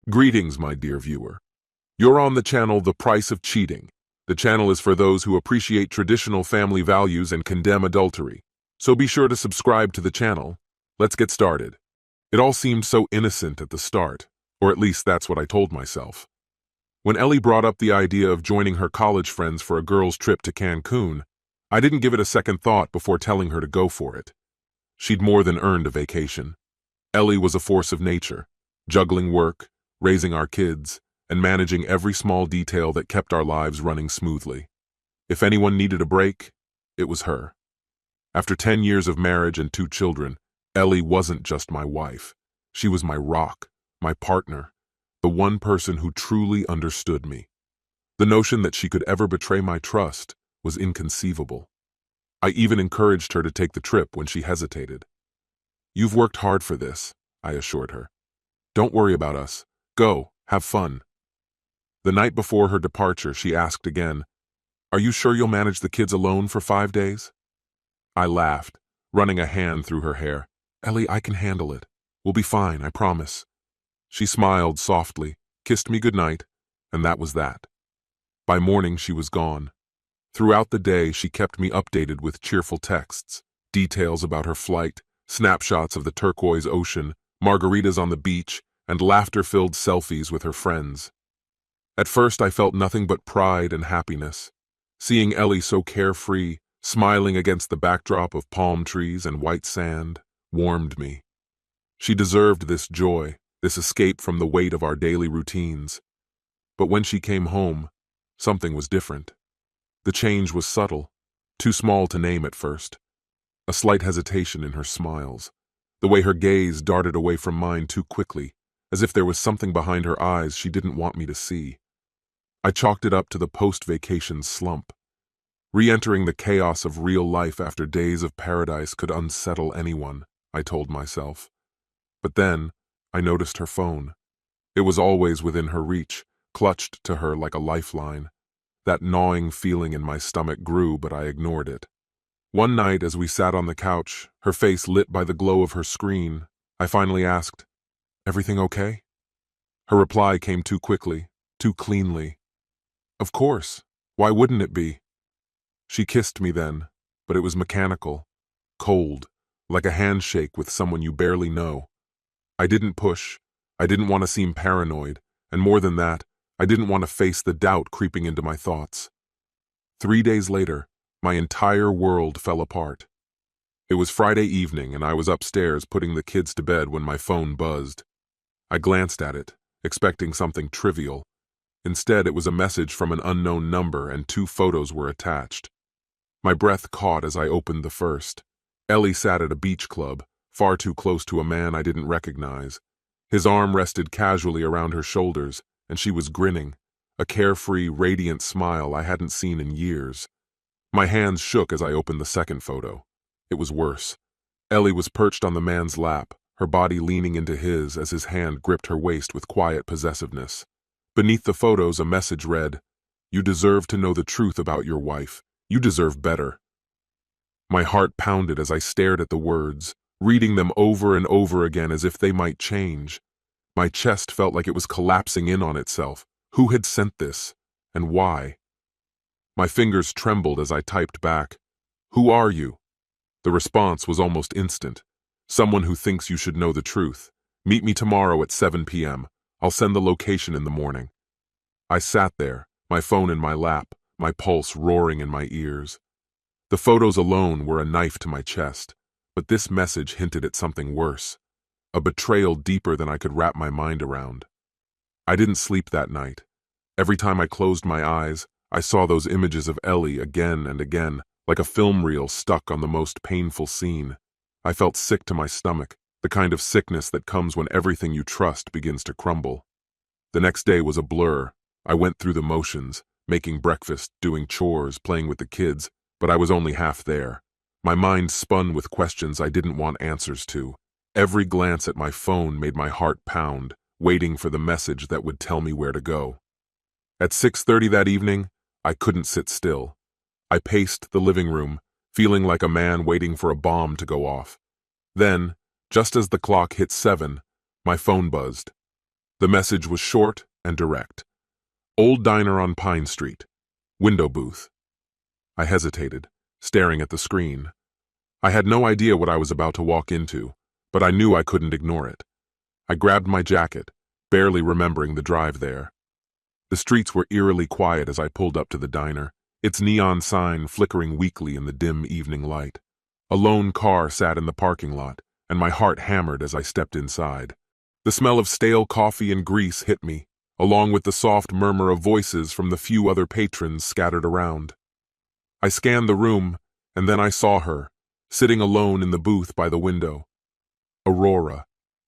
Greetings, my dear viewer. You're on the channel The Price of Cheating. The channel is for those who appreciate traditional family values and condemn adultery. So be sure to subscribe to the channel. Let's get started. It all seemed so innocent at the start, or at least that's what I told myself. When Ellie brought up the idea of joining her college friends for a girls' trip to Cancun, I didn't give it a second thought before telling her to go for it. She'd more than earned a vacation. Ellie was a force of nature, juggling work, raising our kids, and managing every small detail that kept our lives running smoothly. If anyone needed a break, it was her. After 10 years of marriage and 2 children, Ellie wasn't just my wife. She was my rock, my partner, the one person who truly understood me. The notion that she could ever betray my trust was inconceivable. I even encouraged her to take the trip when she hesitated. "You've worked hard for this," I assured her. "Don't worry about us. Go, have fun." The night before her departure, she asked again, "Are you sure you'll manage the kids alone for 5 days?" I laughed, running a hand through her hair. "Ellie, I can handle it. We'll be fine, I promise." She smiled softly, kissed me goodnight, and that was that. By morning, she was gone. Throughout the day, she kept me updated with cheerful texts, details about her flight, snapshots of the turquoise ocean, margaritas on the beach, and laughter-filled selfies with her friends. At first, I felt nothing but pride and happiness. Seeing Ellie so carefree, smiling against the backdrop of palm trees and white sand, warmed me. She deserved this joy, this escape from the weight of our daily routines. But when she came home, something was different. The change was subtle, too small to name at first. A slight hesitation in her smiles, the way her gaze darted away from mine too quickly, as if there was something behind her eyes she didn't want me to see. I chalked it up to the post-vacation slump. Re-entering the chaos of real life after days of paradise could unsettle anyone, I told myself. But then, I noticed her phone. It was always within her reach, clutched to her like a lifeline. That gnawing feeling in my stomach grew, but I ignored it. One night, as we sat on the couch, her face lit by the glow of her screen, I finally asked, "Everything okay?" Her reply came too quickly, too cleanly. "Of course. Why wouldn't it be?" She kissed me then, but it was mechanical, cold, like a handshake with someone you barely know. I didn't push. I didn't want to seem paranoid, and more than that, I didn't want to face the doubt creeping into my thoughts. 3 days later, my entire world fell apart. It was Friday evening, and I was upstairs putting the kids to bed when my phone buzzed. I glanced at it, expecting something trivial. Instead, it was a message from an unknown number, and 2 photos were attached. My breath caught as I opened the first. Ellie sat at a beach club, far too close to a man I didn't recognize. His arm rested casually around her shoulders, and she was grinning, a carefree, radiant smile I hadn't seen in years. My hands shook as I opened the second photo. It was worse. Ellie was perched on the man's lap, her body leaning into his as his hand gripped her waist with quiet possessiveness. Beneath the photos, a message read, "You deserve to know the truth about your wife. You deserve better." My heart pounded as I stared at the words, reading them over and over again as if they might change. My chest felt like it was collapsing in on itself. Who had sent this? And why? My fingers trembled as I typed back, "Who are you?" The response was almost instant. "Someone who thinks you should know the truth. Meet me tomorrow at 7 p.m. I'll send the location in the morning." I sat there, my phone in my lap, my pulse roaring in my ears. The photos alone were a knife to my chest, but this message hinted at something worse, a betrayal deeper than I could wrap my mind around. I didn't sleep that night. Every time I closed my eyes, I saw those images of Ellie again and again, like a film reel stuck on the most painful scene. I felt sick to my stomach, the kind of sickness that comes when everything you trust begins to crumble. The next day was a blur. I went through the motions, making breakfast, doing chores, playing with the kids, but I was only half there. My mind spun with questions I didn't want answers to. Every glance at my phone made my heart pound, waiting for the message that would tell me where to go. At 6:30 that evening, I couldn't sit still. I paced the living room, feeling like a man waiting for a bomb to go off. Then, just as the clock hit 7, my phone buzzed. The message was short and direct. Old diner on Pine Street. Window booth. I hesitated, staring at the screen. I had no idea what I was about to walk into, but I knew I couldn't ignore it. I grabbed my jacket, barely remembering the drive there. The streets were eerily quiet as I pulled up to the diner, its neon sign flickering weakly in the dim evening light. A lone car sat in the parking lot, and my heart hammered as I stepped inside. The smell of stale coffee and grease hit me, along with the soft murmur of voices from the few other patrons scattered around. I scanned the room, and then I saw her, sitting alone in the booth by the window. Aurora,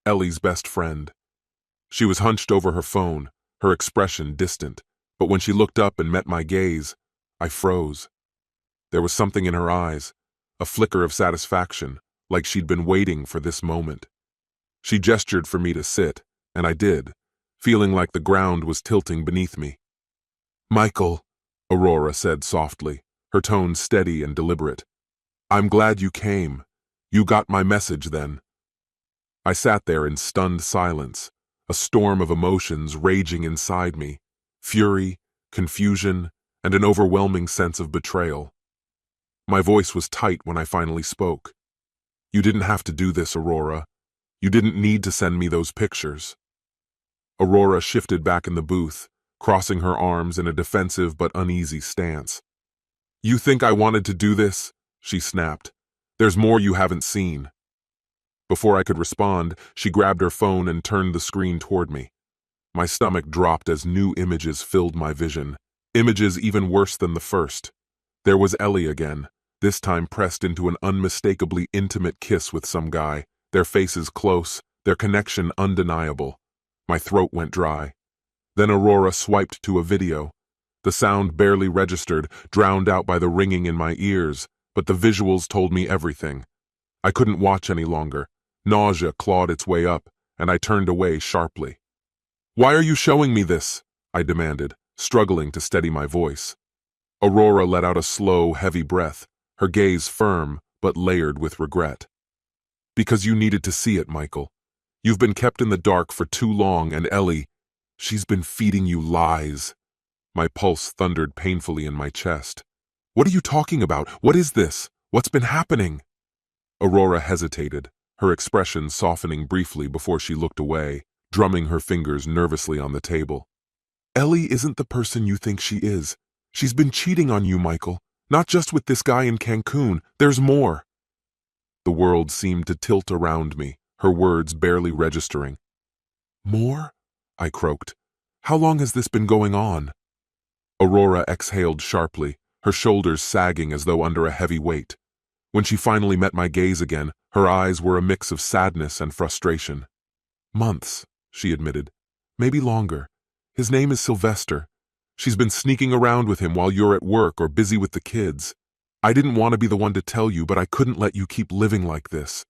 Ellie's best friend. She was hunched over her phone, her expression distant, but when she looked up and met my gaze, I froze. There was something in her eyes, a flicker of satisfaction, like she'd been waiting for this moment. She gestured for me to sit, and I did, feeling like the ground was tilting beneath me. "Michael," Aurora said softly, her tone steady and deliberate. "I'm glad you came. You got my message then." I sat there in stunned silence, a storm of emotions raging inside me, fury, confusion, and an overwhelming sense of betrayal. My voice was tight when I finally spoke. "You didn't have to do this, Aurora. You didn't need to send me those pictures." Aurora shifted back in the booth, crossing her arms in a defensive but uneasy stance. "You think I wanted to do this?" she snapped. "There's more you haven't seen." Before I could respond, she grabbed her phone and turned the screen toward me. My stomach dropped as new images filled my vision, images even worse than the first. There was Ellie again, this time pressed into an unmistakably intimate kiss with some guy, their faces close, their connection undeniable. My throat went dry. Then Aurora swiped to a video. The sound barely registered, drowned out by the ringing in my ears, but the visuals told me everything. I couldn't watch any longer. Nausea clawed its way up, and I turned away sharply. "Why are you showing me this?" I demanded, struggling to steady my voice. Aurora let out a slow, heavy breath, her gaze firm but layered with regret. "Because you needed to see it, Michael. You've been kept in the dark for too long, and Ellie, she's been feeding you lies." My pulse thundered painfully in my chest. "What are you talking about? What is this? What's been happening?" Aurora hesitated, her expression softening briefly before she looked away, drumming her fingers nervously on the table. "Ellie isn't the person you think she is. She's been cheating on you, Michael. Not just with this guy in Cancun. There's more." The world seemed to tilt around me, her words barely registering. "More?" I croaked. "How long has this been going on?" Aurora exhaled sharply, her shoulders sagging as though under a heavy weight. When she finally met my gaze again, her eyes were a mix of sadness and frustration. "Months," she admitted. "Maybe longer. His name is Sylvester. She's been sneaking around with him while you're at work or busy with the kids. I didn't want to be the one to tell you, but I couldn't let you keep living like this."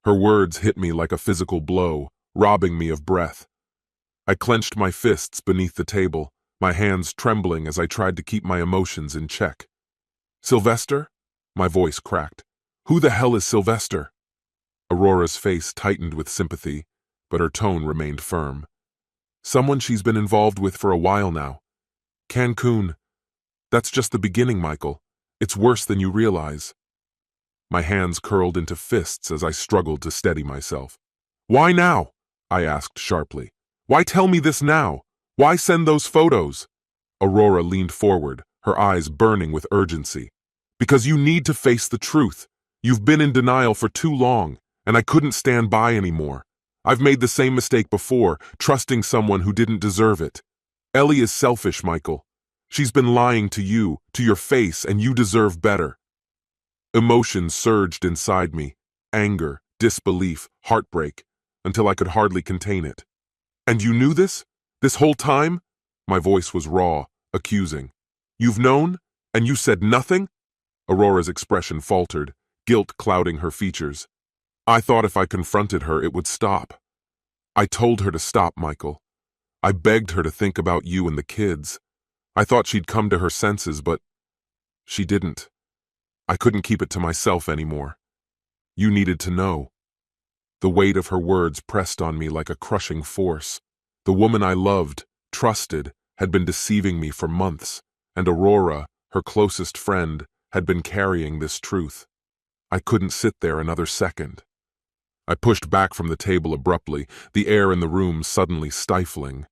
Her words hit me like a physical blow, robbing me of breath. I clenched my fists beneath the table, my hands trembling as I tried to keep my emotions in check. "Sylvester?" My voice cracked. "Who the hell is Sylvester?" Aurora's face tightened with sympathy, but her tone remained firm. "Someone she's been involved with for a while now. Cancun. That's just the beginning, Michael. It's worse than you realize." My hands curled into fists as I struggled to steady myself. "Why now?" I asked sharply. "Why tell me this now? Why send those photos?" Aurora leaned forward, her eyes burning with urgency. "Because you need to face the truth. You've been in denial for too long, and I couldn't stand by anymore. I've made the same mistake before, trusting someone who didn't deserve it. Ellie is selfish, Michael. She's been lying to you, to your face, and you deserve better." Emotions surged inside me, anger, disbelief, heartbreak, until I could hardly contain it. "And you knew this? This whole time?" My voice was raw, accusing. "You've known? And you said nothing?" Aurora's expression faltered, guilt clouding her features. "I thought if I confronted her, it would stop. I told her to stop, Michael. I begged her to think about you and the kids. I thought she'd come to her senses, but she didn't. I couldn't keep it to myself anymore. You needed to know." The weight of her words pressed on me like a crushing force. The woman I loved, trusted, had been deceiving me for months, and Aurora, her closest friend, had been carrying this truth. I couldn't sit there another second. I pushed back from the table abruptly, the air in the room suddenly stifling.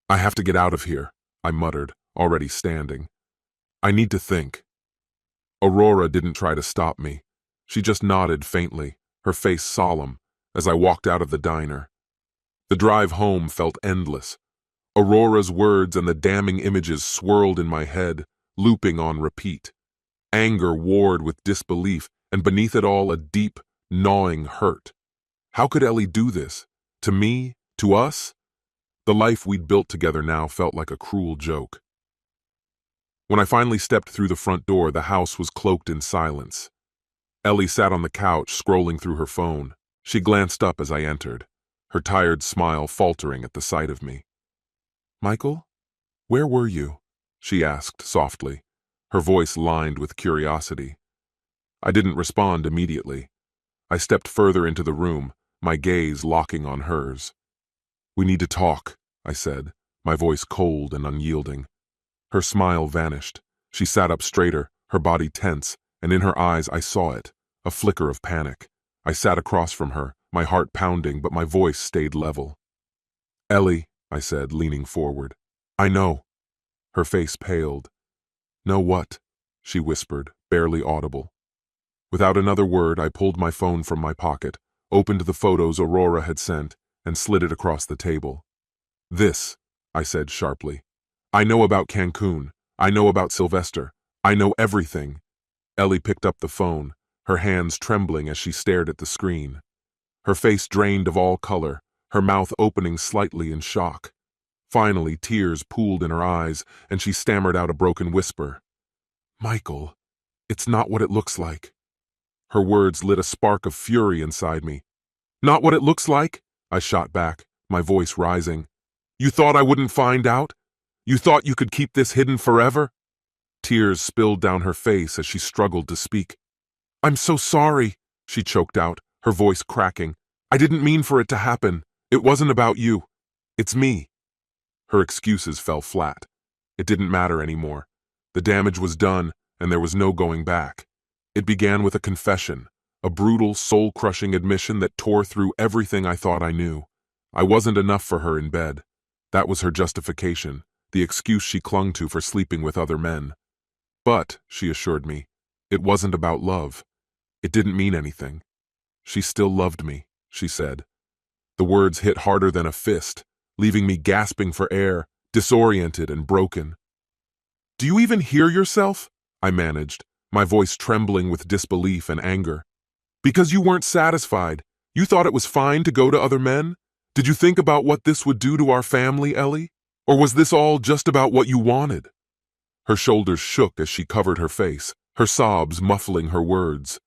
"I have to get out of here," I muttered, already standing. "I need to think." Aurora didn't try to stop me. She just nodded faintly, her face solemn, as I walked out of the diner. The drive home felt endless. Aurora's words and the damning images swirled in my head, looping on repeat. Anger warred with disbelief, and beneath it all a deep, gnawing hurt. How could Ellie do this? To me? To us? The life we'd built together now felt like a cruel joke. When I finally stepped through the front door, the house was cloaked in silence. Ellie sat on the couch, scrolling through her phone. She glanced up as I entered, her tired smile faltering at the sight of me. "Michael, where were you?" she asked softly, her voice lined with curiosity. I didn't respond immediately. I stepped further into the room, my gaze locking on hers. "We need to talk," I said, my voice cold and unyielding. Her smile vanished. She sat up straighter, her body tense, and in her eyes I saw it, a flicker of panic. I sat across from her, my heart pounding, but my voice stayed level. "Ellie," I said, leaning forward. "I know." Her face paled. "Know what?" she whispered, barely audible. Without another word, I pulled my phone from my pocket, opened the photos Aurora had sent, and slid it across the table. "This," I said sharply. "I know about Cancun. I know about Sylvester. I know everything." Ellie picked up the phone, her hands trembling as she stared at the screen. Her face drained of all color, her mouth opening slightly in shock. Finally, tears pooled in her eyes, and she stammered out a broken whisper. "Michael, it's not what it looks like." Her words lit a spark of fury inside me. "Not what it looks like?" I shot back, my voice rising. "You thought I wouldn't find out? You thought you could keep this hidden forever?" Tears spilled down her face as she struggled to speak. "I'm so sorry," she choked out, her voice cracking. "I didn't mean for it to happen. It wasn't about you. It's me." Her excuses fell flat. It didn't matter anymore. The damage was done, and there was no going back. It began with a confession, a brutal, soul-crushing admission that tore through everything I thought I knew. I wasn't enough for her in bed. That was her justification, the excuse she clung to for sleeping with other men. But, she assured me, it wasn't about love. It didn't mean anything. She still loved me, she said. The words hit harder than a fist, leaving me gasping for air, disoriented and broken. "Do you even hear yourself?" I managed, my voice trembling with disbelief and anger. "Because you weren't satisfied. You thought it was fine to go to other men? Did you think about what this would do to our family, Ellie? Or was this all just about what you wanted?" Her shoulders shook as she covered her face, her sobs muffling her words.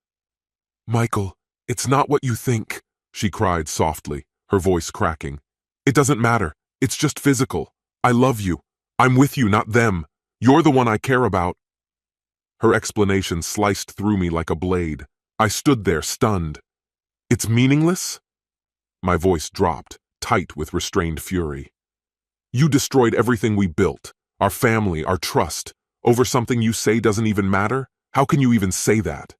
"Michael, it's not what you think," she cried softly, her voice cracking. "It doesn't matter. It's just physical. I love you. I'm with you, not them. You're the one I care about." Her explanation sliced through me like a blade. I stood there, stunned. "It's meaningless?" My voice dropped, tight with restrained fury. "You destroyed everything we built, our family, our trust, over something you say doesn't even matter? How can you even say that?"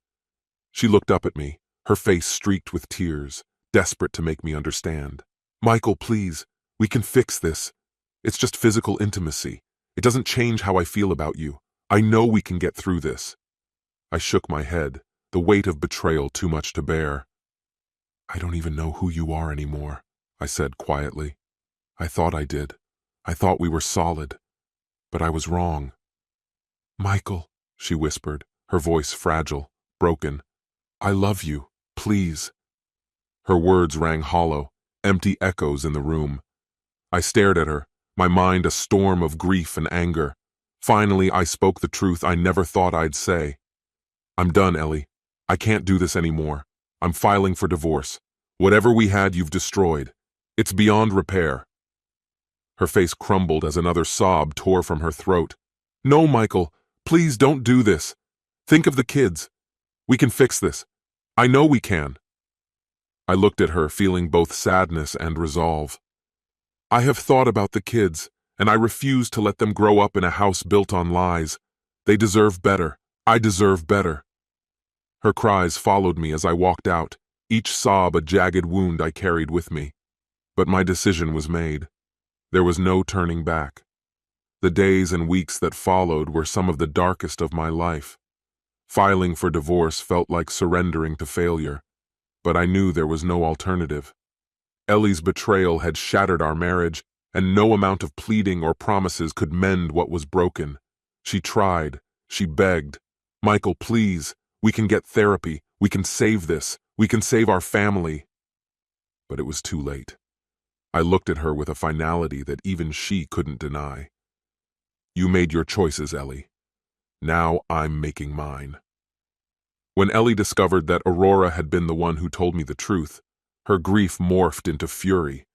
She looked up at me, her face streaked with tears, desperate to make me understand. "Michael, please, we can fix this. It's just physical intimacy. It doesn't change how I feel about you. I know we can get through this." I shook my head, the weight of betrayal too much to bear. "I don't even know who you are anymore," I said quietly. "I thought I did. I thought we were solid. But I was wrong." "Michael," she whispered, her voice fragile, broken. "I love you. Please." Her words rang hollow, empty echoes in the room. I stared at her, my mind a storm of grief and anger. Finally, I spoke the truth I never thought I'd say. "I'm done, Ellie. I can't do this anymore. I'm filing for divorce. Whatever we had, you've destroyed. It's beyond repair." Her face crumbled as another sob tore from her throat. "No, Michael, please don't do this. Think of the kids. We can fix this. I know we can." I looked at her, feeling both sadness and resolve. I have thought about the kids, and I refuse to let them grow up in a house built on lies. They deserve better. I deserve better. Her cries followed me as I walked out, each sob a jagged wound I carried with me. But my decision was made. There was no turning back. The days and weeks that followed were some of the darkest of my life. Filing for divorce felt like surrendering to failure, but I knew there was no alternative. Ellie's betrayal had shattered our marriage, and no amount of pleading or promises could mend what was broken. She tried. She begged. "Michael, please. We can get therapy. We can save this. We can save our family." But it was too late. I looked at her with a finality that even she couldn't deny. "You made your choices, Ellie. Now I'm making mine." When Ellie discovered that Aurora had been the one who told me the truth, her grief morphed into fury.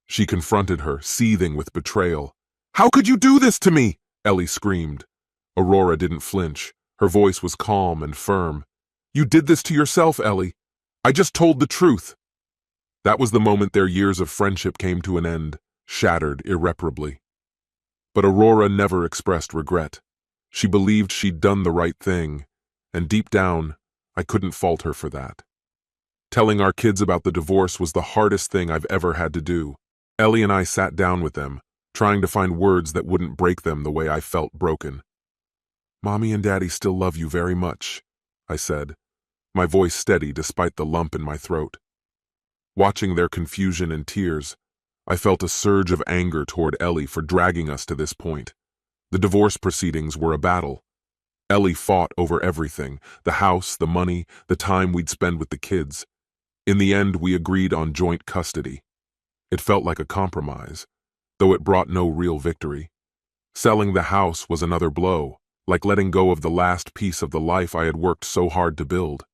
She confronted her, seething with betrayal. "How could you do this to me?" Ellie screamed. Aurora didn't flinch. Her voice was calm and firm. "You did this to yourself, Ellie. I just told the truth." That was the moment their years of friendship came to an end, shattered irreparably. But Aurora never expressed regret. She believed she'd done the right thing, and deep down, I couldn't fault her for that. Telling our kids about the divorce was the hardest thing I've ever had to do. Ellie and I sat down with them, trying to find words that wouldn't break them the way I felt broken. "Mommy and Daddy still love you very much," I said, my voice steady despite the lump in my throat. Watching their confusion and tears, I felt a surge of anger toward Ellie for dragging us to this point. The divorce proceedings were a battle. Ellie fought over everything: the house, the money, the time we'd spend with the kids. In the end, we agreed on joint custody. It felt like a compromise, though it brought no real victory. Selling the house was another blow, like letting go of the last piece of the life I had worked so hard to build.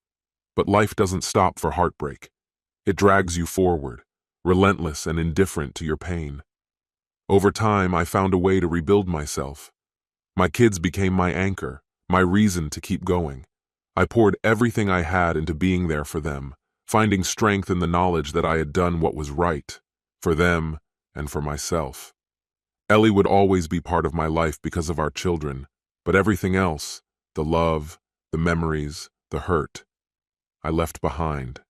But life doesn't stop for heartbreak. It drags you forward, relentless and indifferent to your pain. Over time, I found a way to rebuild myself. My kids became my anchor, my reason to keep going. I poured everything I had into being there for them, finding strength in the knowledge that I had done what was right, for them and for myself. Ellie would always be part of my life because of our children, but everything else, the love, the memories, the hurt, I left behind.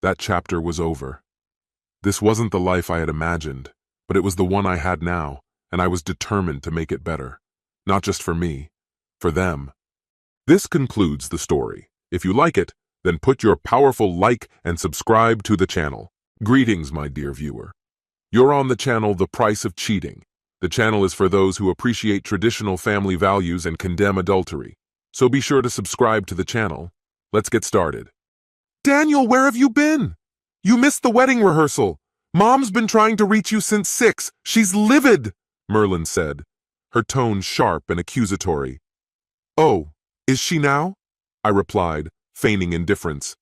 That chapter was over. This wasn't the life I had imagined, but it was the one I had now, and I was determined to make it better. Not just for me, for them. This concludes the story. If you like it, then put your powerful like and subscribe to the channel. Greetings, my dear viewer. You're on the channel The Price of Cheating. The channel is for those who appreciate traditional family values and condemn adultery. So be sure to subscribe to the channel. Let's get started. "Daniel, where have you been? You missed the wedding rehearsal. Mom's been trying to reach you since 6. She's livid," Merlin said, her tone sharp and accusatory. "Oh, is she now?" I replied, feigning indifference.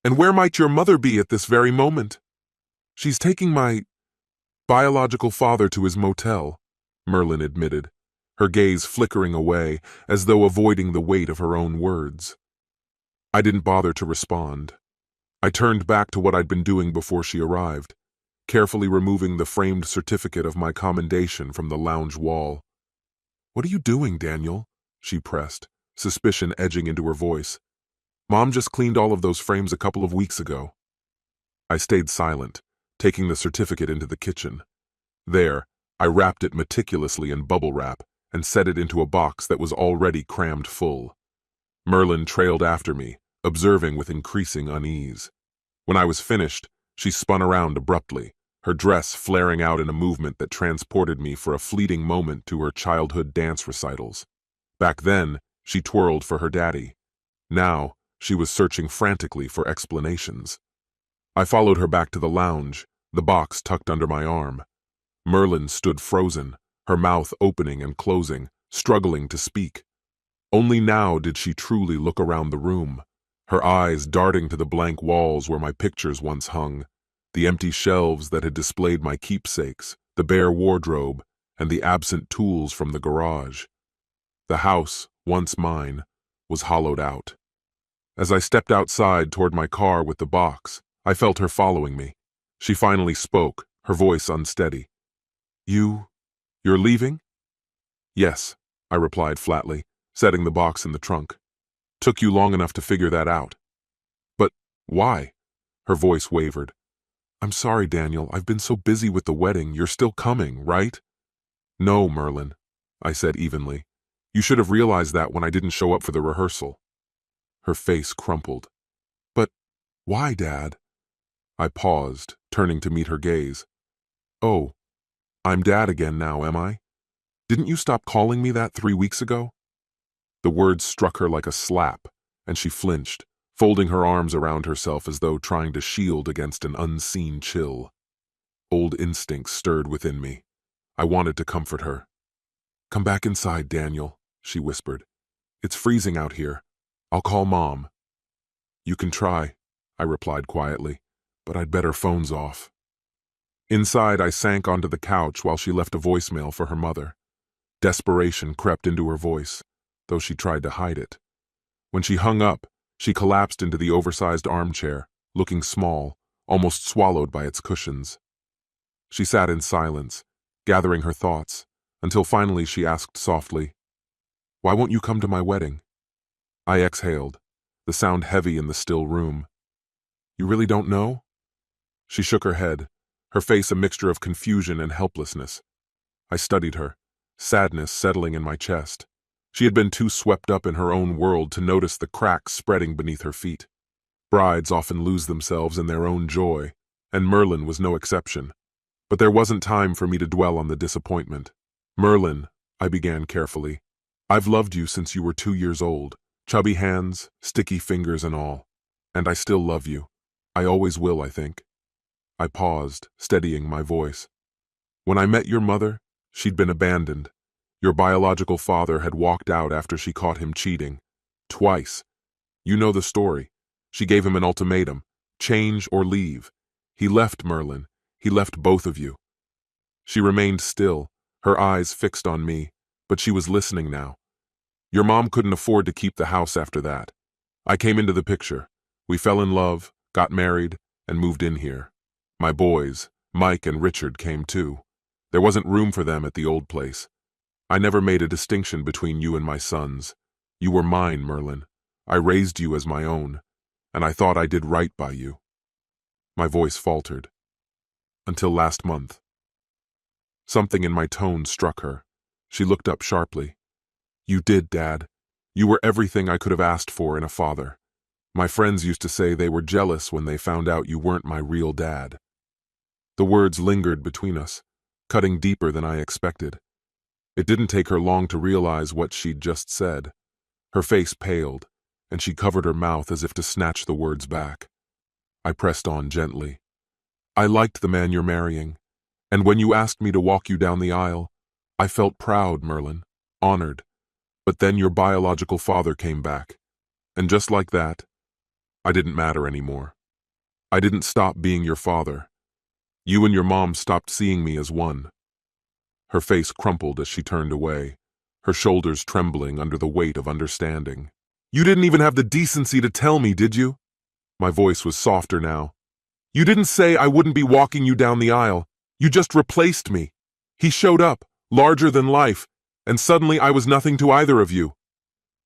"And where might your mother be at this very moment?" "She's taking my biological father to his motel," Merlin admitted, her gaze flickering away as though avoiding the weight of her own words. I didn't bother to respond. I turned back to what I'd been doing before she arrived, carefully removing the framed certificate of my commendation from the lounge wall. "What are you doing, Daniel?" she pressed, suspicion edging into her voice. "Mom just cleaned all of those frames a couple of weeks ago." I stayed silent, taking the certificate into the kitchen. There, I wrapped it meticulously in bubble wrap and set it into a box that was already crammed full. Merlin trailed after me, observing with increasing unease. When I was finished, she spun around abruptly, her dress flaring out in a movement that transported me for a fleeting moment to her childhood dance recitals. Back then, she twirled for her daddy. Now, she was searching frantically for explanations. I followed her back to the lounge, the box tucked under my arm. Merlin stood frozen, her mouth opening and closing, struggling to speak. Only now did she truly look around the room, her eyes darting to the blank walls where my pictures once hung, the empty shelves that had displayed my keepsakes, the bare wardrobe, and the absent tools from the garage. The house, once mine, was hollowed out. As I stepped outside toward my car with the box, I felt her following me. She finally spoke, her voice unsteady. You're leaving? Yes, I replied flatly, setting the box in the trunk. Took you long enough to figure that out. But why? Her voice wavered. I'm sorry, Daniel. I've been so busy with the wedding. You're still coming, right? No, Merlin, I said evenly. You should have realized that when I didn't show up for the rehearsal. Her face crumpled. But why, Dad? I paused, turning to meet her gaze. Oh, I'm Dad again now, am I? Didn't you stop calling me that 3 weeks ago? The words struck her like a slap, and she flinched, folding her arms around herself as though trying to shield against an unseen chill. Old instincts stirred within me. I wanted to comfort her. Come back inside, Daniel, she whispered. It's freezing out here. I'll call Mom. You can try, I replied quietly, but I'd bet her phone's off. Inside, I sank onto the couch while she left a voicemail for her mother. Desperation crept into her voice, though she tried to hide it. When she hung up, she collapsed into the oversized armchair, looking small, almost swallowed by its cushions. She sat in silence, gathering her thoughts, until finally she asked softly, Why won't you come to my wedding? I exhaled, the sound heavy in the still room. You really don't know? She shook her head, her face a mixture of confusion and helplessness. I studied her, sadness settling in my chest. She had been too swept up in her own world to notice the cracks spreading beneath her feet. Brides often lose themselves in their own joy, and Merlin was no exception. But there wasn't time for me to dwell on the disappointment. Merlin, I began carefully, I've loved you since you were 2 years old, chubby hands, sticky fingers and all. And I still love you. I always will, I think. I paused, steadying my voice. When I met your mother, she'd been abandoned. Your biological father had walked out after she caught him cheating. Twice. You know the story. She gave him an ultimatum. Change or leave. He left, Merlin. He left both of you. She remained still, her eyes fixed on me, but she was listening now. Your mom couldn't afford to keep the house after that. I came into the picture. We fell in love, got married, and moved in here. My boys, Mike and Richard, came too. There wasn't room for them at the old place. I never made a distinction between you and my sons. You were mine, Merlin. I raised you as my own, and I thought I did right by you. My voice faltered. Until last month. Something in my tone struck her. She looked up sharply. You did, Dad. You were everything I could have asked for in a father. My friends used to say they were jealous when they found out you weren't my real dad. The words lingered between us, cutting deeper than I expected. It didn't take her long to realize what she'd just said. Her face paled, and she covered her mouth as if to snatch the words back. I pressed on gently. I liked the man you're marrying, and when you asked me to walk you down the aisle, I felt proud, Merlin, honored. But then your biological father came back, and just like that, I didn't matter anymore. I didn't stop being your father. You and your mom stopped seeing me as one. Her face crumpled as she turned away, her shoulders trembling under the weight of understanding. You didn't even have the decency to tell me, did you? My voice was softer now. You didn't say I wouldn't be walking you down the aisle. You just replaced me. He showed up, larger than life, and suddenly I was nothing to either of you.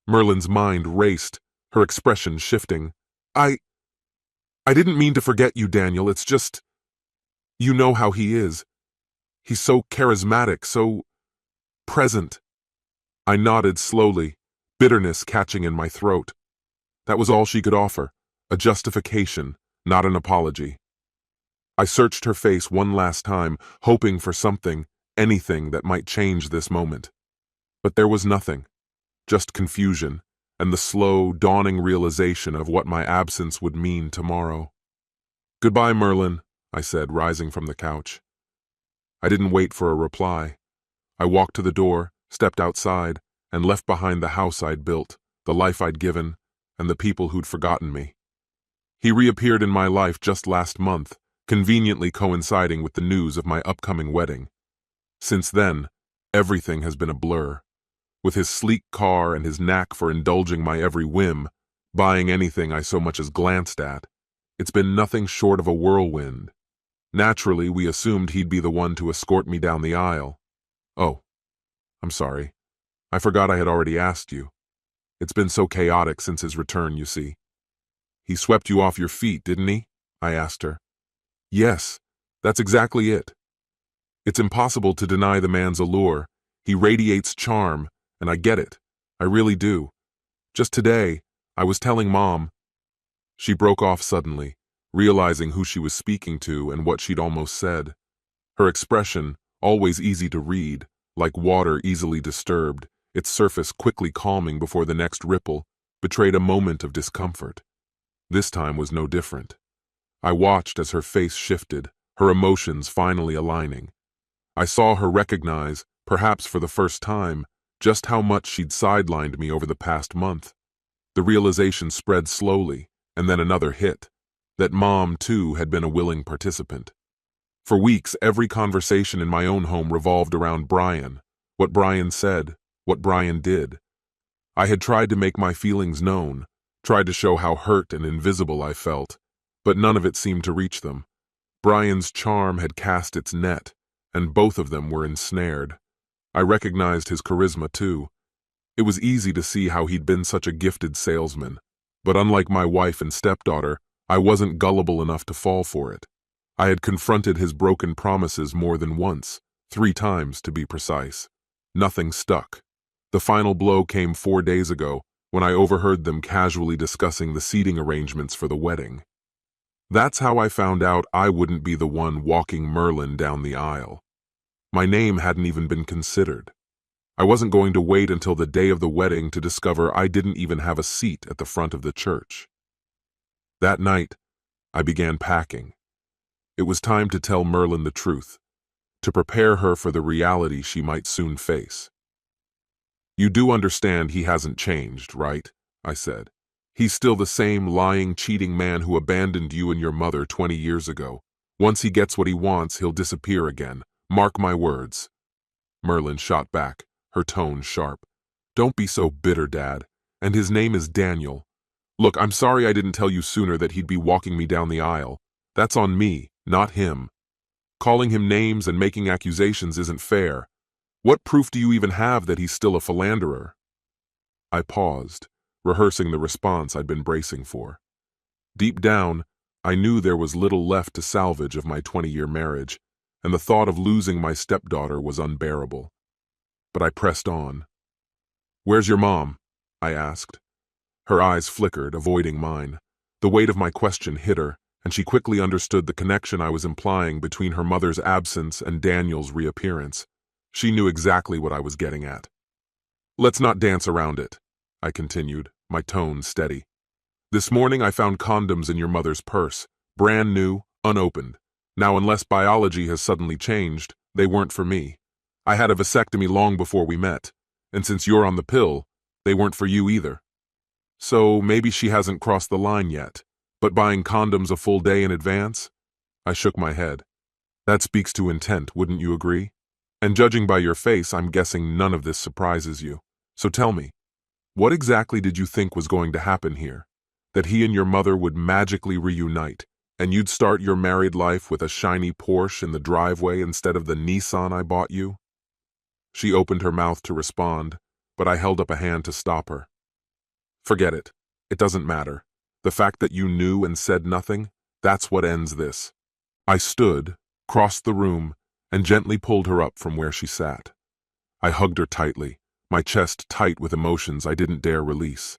Merlin's mind raced, her expression shifting. I didn't mean to forget you, Daniel. It's just, you know how he is. He's so charismatic, so present. I nodded slowly, bitterness catching in my throat. That was all she could offer, a justification, not an apology. I searched her face one last time, hoping for something, anything that might change this moment. But there was nothing, just confusion, and the slow, dawning realization of what my absence would mean tomorrow. Goodbye, Merlin, I said, rising from the couch. I didn't wait for a reply. I walked to the door, stepped outside, and left behind the house I'd built, the life I'd given, and the people who'd forgotten me. He reappeared in my life just last month, conveniently coinciding with the news of my upcoming wedding. Since then, everything has been a blur. With his sleek car and his knack for indulging my every whim, buying anything I so much as glanced at, it's been nothing short of a whirlwind. Naturally, we assumed he'd be the one to escort me down the aisle. Oh, I'm sorry. I forgot I had already asked you. It's been so chaotic since his return, you see. He swept you off your feet, didn't he? I asked her. Yes, that's exactly it. It's impossible to deny the man's allure. He radiates charm, and I get it. I really do. Just today, I was telling Mom. She broke off suddenly, realizing who she was speaking to and what she'd almost said. Her expression, always easy to read, like water easily disturbed, its surface quickly calming before the next ripple, betrayed a moment of discomfort. This time was no different. I watched as her face shifted, her emotions finally aligning. I saw her recognize, perhaps for the first time, just how much she'd sidelined me over the past month. The realization spread slowly, and then another hit, that Mom, too, had been a willing participant. For weeks, every conversation in my own home revolved around Brian, what Brian said, what Brian did. I had tried to make my feelings known, tried to show how hurt and invisible I felt, but none of it seemed to reach them. Brian's charm had cast its net, and both of them were ensnared. I recognized his charisma, too. It was easy to see how he'd been such a gifted salesman, but unlike my wife and stepdaughter, I wasn't gullible enough to fall for it. I had confronted his broken promises more than once, 3 times to be precise. Nothing stuck. The final blow came 4 days ago, when I overheard them casually discussing the seating arrangements for the wedding. That's how I found out I wouldn't be the one walking Merlin down the aisle. My name hadn't even been considered. I wasn't going to wait until the day of the wedding to discover I didn't even have a seat at the front of the church. That night, I began packing. It was time to tell Merlin the truth, to prepare her for the reality she might soon face. You do understand he hasn't changed, right? I said. He's still the same lying, cheating man who abandoned you and your mother 20 years ago. Once he gets what he wants, he'll disappear again. Mark my words. Merlin shot back, her tone sharp. Don't be so bitter, Dad. And his name is Daniel. Look, I'm sorry I didn't tell you sooner that he'd be walking me down the aisle. That's on me, not him. Calling him names and making accusations isn't fair. What proof do you even have that he's still a philanderer? I paused, rehearsing the response I'd been bracing for. Deep down, I knew there was little left to salvage of my 20-year marriage, and the thought of losing my stepdaughter was unbearable. But I pressed on. Where's your mom? I asked. Her eyes flickered, avoiding mine. The weight of my question hit her, and she quickly understood the connection I was implying between her mother's absence and Daniel's reappearance. She knew exactly what I was getting at. Let's not dance around it, I continued, my tone steady. This morning I found condoms in your mother's purse, brand new, unopened. Now, unless biology has suddenly changed, they weren't for me. I had a vasectomy long before we met, and since you're on the pill, they weren't for you either. So maybe she hasn't crossed the line yet, but buying condoms a full day in advance? I shook my head. That speaks to intent, wouldn't you agree? And judging by your face, I'm guessing none of this surprises you. So tell me, what exactly did you think was going to happen here? That he and your mother would magically reunite, and you'd start your married life with a shiny Porsche in the driveway instead of the Nissan I bought you? She opened her mouth to respond, but I held up a hand to stop her. Forget it. It doesn't matter. The fact that you knew and said nothing, that's what ends this. I stood, crossed the room, and gently pulled her up from where she sat. I hugged her tightly, my chest tight with emotions I didn't dare release.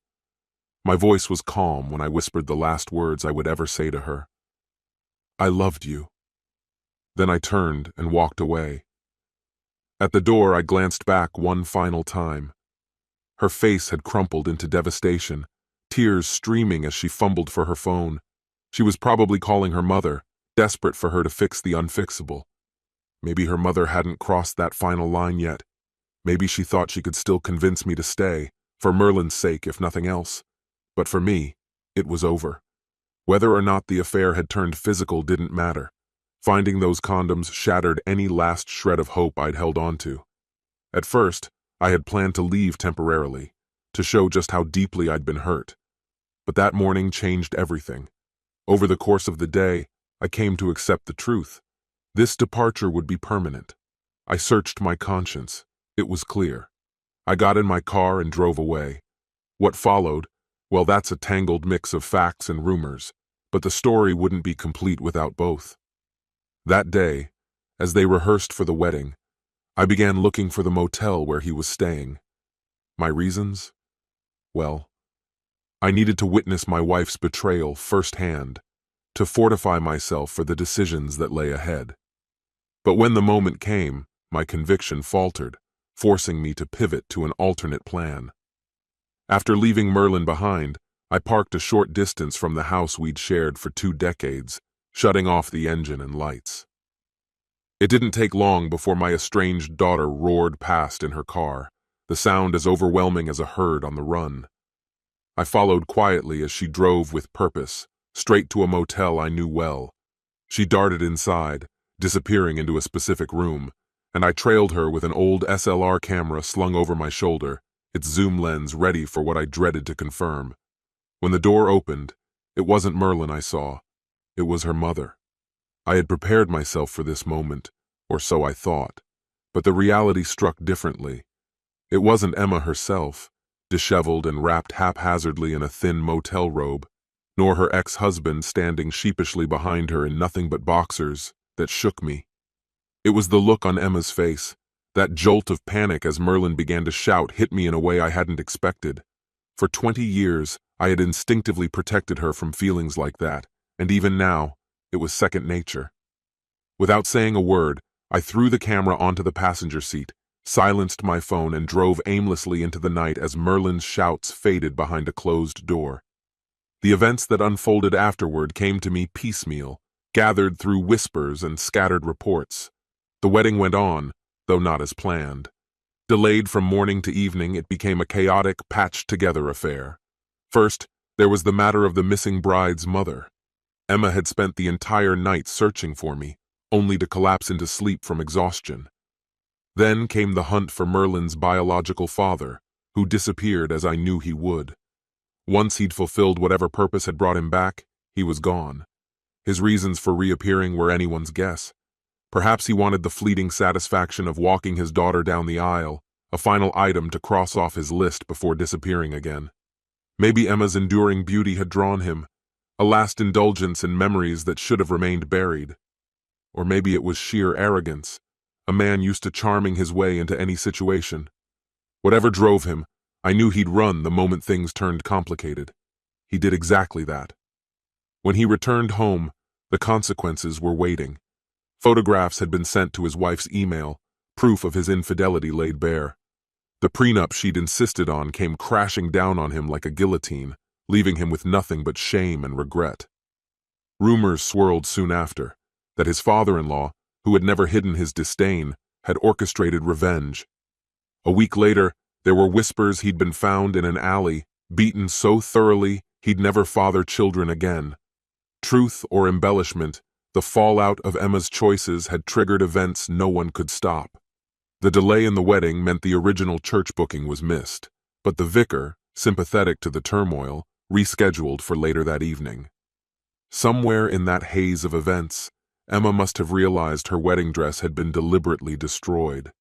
My voice was calm when I whispered the last words I would ever say to her. I loved you. Then I turned and walked away. At the door, I glanced back one final time. Her face had crumpled into devastation, tears streaming as she fumbled for her phone. She was probably calling her mother, desperate for her to fix the unfixable. Maybe her mother hadn't crossed that final line yet. Maybe she thought she could still convince me to stay, for Merlin's sake if nothing else. But for me, it was over. Whether or not the affair had turned physical didn't matter. Finding those condoms shattered any last shred of hope I'd held on to. At first, I had planned to leave temporarily, to show just how deeply I'd been hurt. But that morning changed everything. Over the course of the day, I came to accept the truth. This departure would be permanent. I searched my conscience. It was clear. I got in my car and drove away. What followed? Well, that's a tangled mix of facts and rumors, but the story wouldn't be complete without both. That day, as they rehearsed for the wedding, I began looking for the motel where he was staying. My reasons? Well, I needed to witness my wife's betrayal firsthand, to fortify myself for the decisions that lay ahead. But when the moment came, my conviction faltered, forcing me to pivot to an alternate plan. After leaving Merlin behind, I parked a short distance from the house we'd shared for 2 decades, shutting off the engine and lights. It didn't take long before my estranged daughter roared past in her car, the sound as overwhelming as a herd on the run. I followed quietly as she drove with purpose, straight to a motel I knew well. She darted inside, disappearing into a specific room, and I trailed her with an old SLR camera slung over my shoulder, its zoom lens ready for what I dreaded to confirm. When the door opened, it wasn't Merlin I saw. It was her mother. I had prepared myself for this moment, or so I thought, but the reality struck differently. It wasn't Emma herself, disheveled and wrapped haphazardly in a thin motel robe, nor her ex-husband standing sheepishly behind her in nothing but boxers, that shook me. It was the look on Emma's face. That jolt of panic as Merlin began to shout hit me in a way I hadn't expected. For 20 years, I had instinctively protected her from feelings like that, and even now, it was second nature. Without saying a word, I threw the camera onto the passenger seat, silenced my phone, and drove aimlessly into the night as Merlin's shouts faded behind a closed door. The events that unfolded afterward came to me piecemeal, gathered through whispers and scattered reports. The wedding went on, though not as planned. Delayed from morning to evening, it became a chaotic, patched-together affair. First, there was the matter of the missing bride's mother. Emma had spent the entire night searching for me, only to collapse into sleep from exhaustion. Then came the hunt for Merlin's biological father, who disappeared as I knew he would. Once he'd fulfilled whatever purpose had brought him back, he was gone. His reasons for reappearing were anyone's guess. Perhaps he wanted the fleeting satisfaction of walking his daughter down the aisle, a final item to cross off his list before disappearing again. Maybe Emma's enduring beauty had drawn him, a last indulgence in memories that should have remained buried. Or maybe it was sheer arrogance, a man used to charming his way into any situation. Whatever drove him, I knew he'd run the moment things turned complicated. He did exactly that. When he returned home, the consequences were waiting. Photographs had been sent to his wife's email, proof of his infidelity laid bare. The prenup she'd insisted on came crashing down on him like a guillotine, leaving him with nothing but shame and regret. Rumors swirled soon after, that his father-in-law, who had never hidden his disdain, had orchestrated revenge. A week later, there were whispers he'd been found in an alley, beaten so thoroughly he'd never father children again. Truth or embellishment, the fallout of Emma's choices had triggered events no one could stop. The delay in the wedding meant the original church booking was missed, but the vicar, sympathetic to the turmoil, rescheduled for later that evening. Somewhere in that haze of events, Emma must have realized her wedding dress had been deliberately destroyed.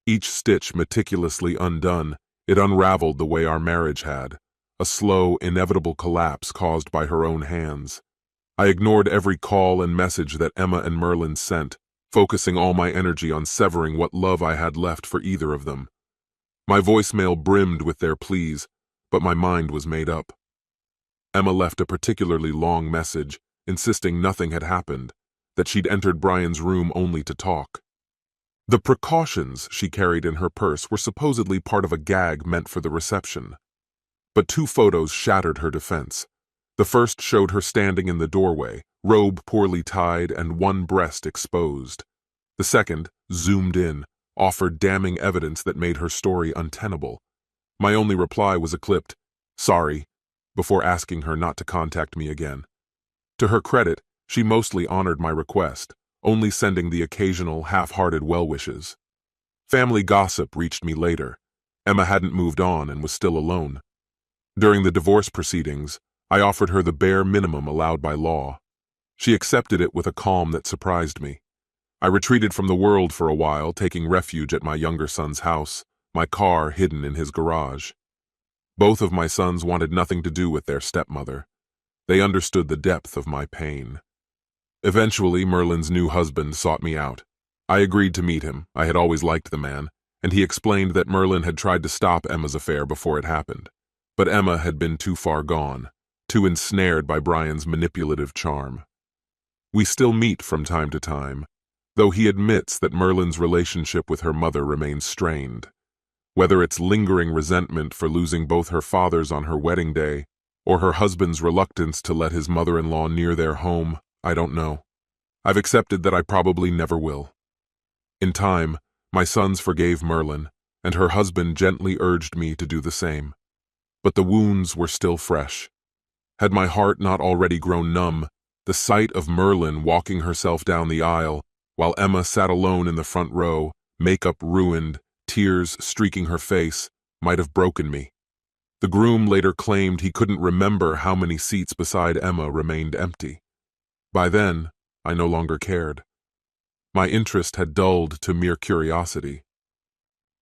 Each stitch meticulously undone, it unraveled the way our marriage had, a slow, inevitable collapse caused by her own hands. I ignored every call and message that Emma and Merlin sent, focusing all my energy on severing what love I had left for either of them. My voicemail brimmed with their pleas, but my mind was made up. Emma left a particularly long message, insisting nothing had happened, that she'd entered Brian's room only to talk. The precautions she carried in her purse were supposedly part of a gag meant for the reception. But 2 photos shattered her defense. The first showed her standing in the doorway, robe poorly tied and one breast exposed. The second, zoomed in, offered damning evidence that made her story untenable. My only reply was a clipped, "Sorry," before asking her not to contact me again. To her credit, she mostly honored my request, only sending the occasional half-hearted well-wishes. Family gossip reached me later. Emma hadn't moved on and was still alone. During the divorce proceedings, I offered her the bare minimum allowed by law. She accepted it with a calm that surprised me. I retreated from the world for a while, taking refuge at my younger son's house, my car hidden in his garage. Both of my sons wanted nothing to do with their stepmother. They understood the depth of my pain. Eventually, Merlin's new husband sought me out. I agreed to meet him. I had always liked the man, and he explained that Merlin had tried to stop Emma's affair before it happened. But Emma had been too far gone, too ensnared by Brian's manipulative charm. We still meet from time to time, though he admits that Merlin's relationship with her mother remains strained. Whether it's lingering resentment for losing both her fathers on her wedding day, or her husband's reluctance to let his mother-in-law near their home, I don't know. I've accepted that I probably never will. In time, my sons forgave Merlin, and her husband gently urged me to do the same. But the wounds were still fresh. Had my heart not already grown numb, the sight of Merlin walking herself down the aisle, while Emma sat alone in the front row, makeup ruined, tears streaking her face, might have broken me. The groom later claimed he couldn't remember how many seats beside Emma remained empty. By then, I no longer cared. My interest had dulled to mere curiosity.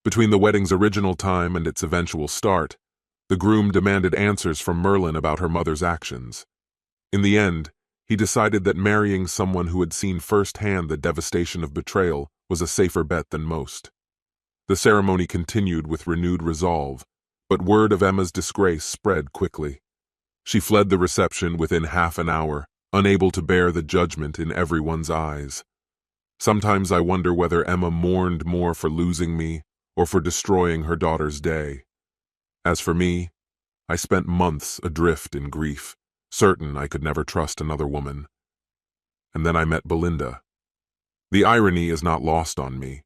Between the wedding's original time and its eventual start, the groom demanded answers from Merlin about her mother's actions. In the end, he decided that marrying someone who had seen firsthand the devastation of betrayal was a safer bet than most. The ceremony continued with renewed resolve, but word of Emma's disgrace spread quickly. She fled the reception within half an hour, unable to bear the judgment in everyone's eyes. Sometimes I wonder whether Emma mourned more for losing me or for destroying her daughter's day. As for me, I spent months adrift in grief, certain I could never trust another woman. And then I met Belinda. The irony is not lost on me.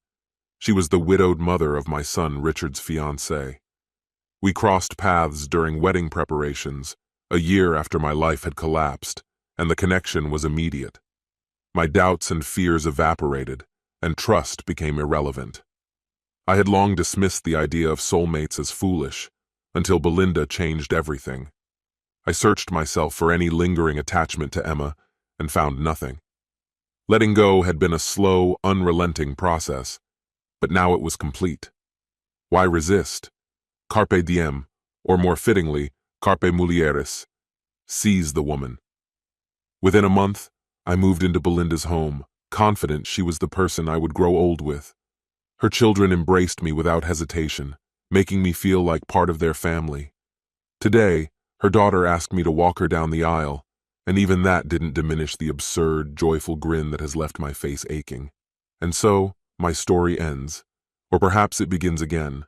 She was the widowed mother of my son Richard's fiancée. We crossed paths during wedding preparations, a year after my life had collapsed, and the connection was immediate. My doubts and fears evaporated, and trust became irrelevant. I had long dismissed the idea of soulmates as foolish, until Belinda changed everything. I searched myself for any lingering attachment to Emma, and found nothing. Letting go had been a slow, unrelenting process, but now it was complete. Why resist? Carpe diem, or more fittingly, carpe mulieris. Seize the woman. Within a month, I moved into Belinda's home, confident she was the person I would grow old with. Her children embraced me without hesitation, making me feel like part of their family. Today, her daughter asked me to walk her down the aisle, and even that didn't diminish the absurd, joyful grin that has left my face aching. And so, my story ends. Or perhaps it begins again.